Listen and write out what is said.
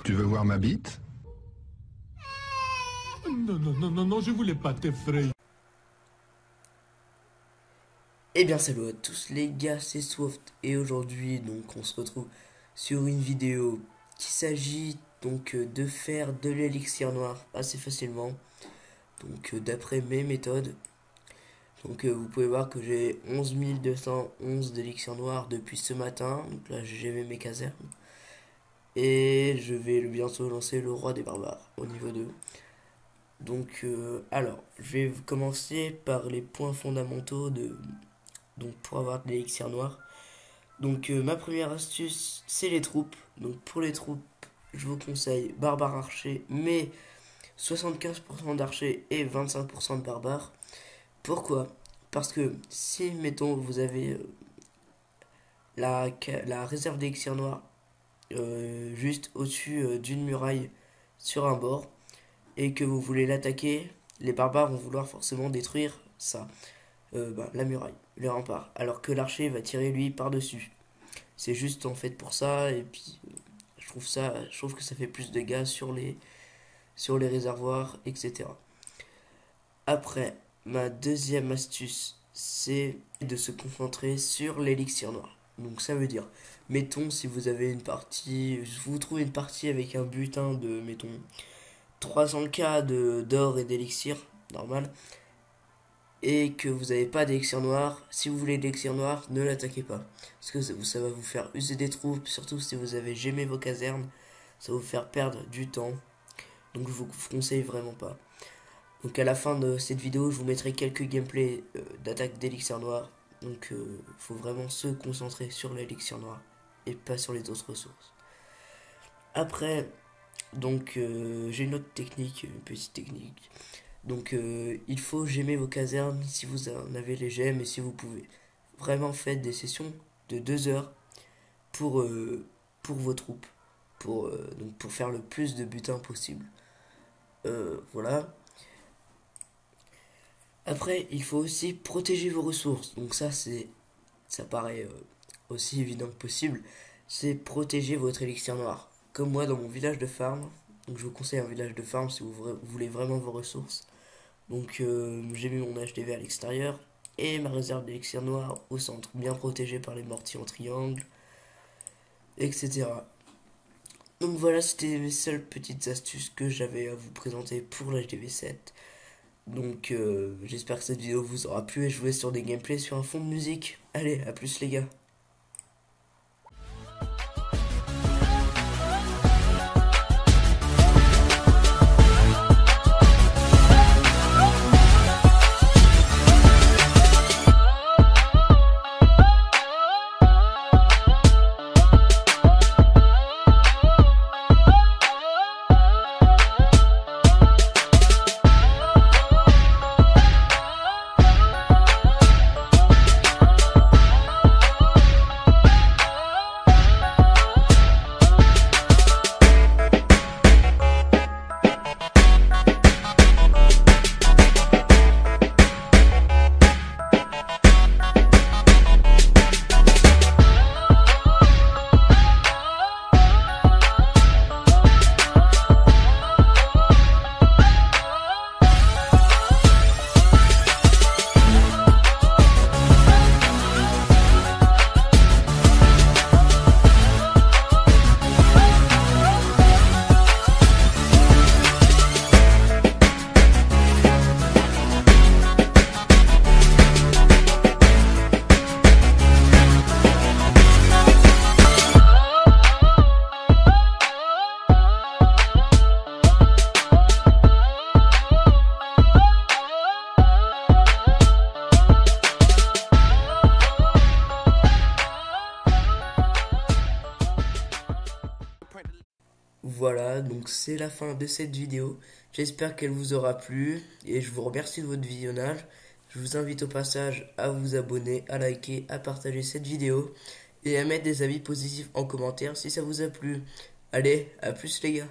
Tu veux voir ma bite? Non, non, non, non, non, je voulais pas t'effrayer. Eh bien salut à tous les gars, c'est Swift et aujourd'hui donc on se retrouve sur une vidéo qui s'agit donc de faire de l'élixir noir assez facilement, donc d'après mes méthodes. Donc vous pouvez voir que j'ai 11 211 d'élixir noir depuis ce matin, donc là j'ai mis mes casernes et je vais bientôt lancer le roi des barbares au niveau 2. Donc alors je vais commencer par les points fondamentaux donc pour avoir de l'élixir noir. Donc ma première astuce c'est les troupes. Donc pour les troupes je vous conseille barbare archer, mais 75% d'archer et 25% de barbare. Pourquoi? Parce que si mettons vous avez la réserve d'élixir noir juste au-dessus d'une muraille sur un bord et que vous voulez l'attaquer, les barbares vont vouloir forcément détruire ça. La muraille, le rempart, alors que l'archer va tirer lui par-dessus. C'est juste en fait pour ça, et puis je trouve que ça fait plus de dégâts sur les réservoirs, etc. Après, ma deuxième astuce, c'est de se concentrer sur l'élixir noir. Donc ça veut dire, mettons si vous avez une partie, vous trouvez une partie avec un butin de, mettons, 300k d'or et d'élixir, normal, et que vous n'avez pas d'élixir noir, si vous voulez d'élixir noir, ne l'attaquez pas. Parce que ça va vous faire user des troupes, surtout si vous avez gémé vos casernes, ça va vous faire perdre du temps. Donc je vous conseille vraiment pas. Donc à la fin de cette vidéo, je vous mettrai quelques gameplays d'attaque d'élixir noir. Donc il faut vraiment se concentrer sur l'élixir noir et pas sur les autres ressources. Après, donc j'ai une autre technique, une petite technique. Donc il faut gemmer vos casernes si vous en avez les gemmes et si vous pouvez. Vraiment faites des sessions de 2 heures pour vos troupes. Donc pour faire le plus de butin possible. Voilà. Après il faut aussi protéger vos ressources. Donc ça paraît aussi évident que possible. C'est protéger votre élixir noir. Comme moi dans mon village de farm. Donc je vous conseille un village de farm si vous voulez vraiment vos ressources. Donc j'ai mis mon HDV à l'extérieur et ma réserve d'élixir noir au centre, bien protégée par les mortiers en triangle, etc. Donc voilà, c'était mes seules petites astuces que j'avais à vous présenter pour l'HDV 7. Donc j'espère que cette vidéo vous aura plu et jouer sur des gameplays sur un fond de musique. Allez, à plus les gars. Voilà, donc c'est la fin de cette vidéo. J'espère qu'elle vous aura plu et je vous remercie de votre visionnage. Je vous invite au passage à vous abonner, à liker, à partager cette vidéo et à mettre des avis positifs en commentaire si ça vous a plu. Allez, à plus les gars.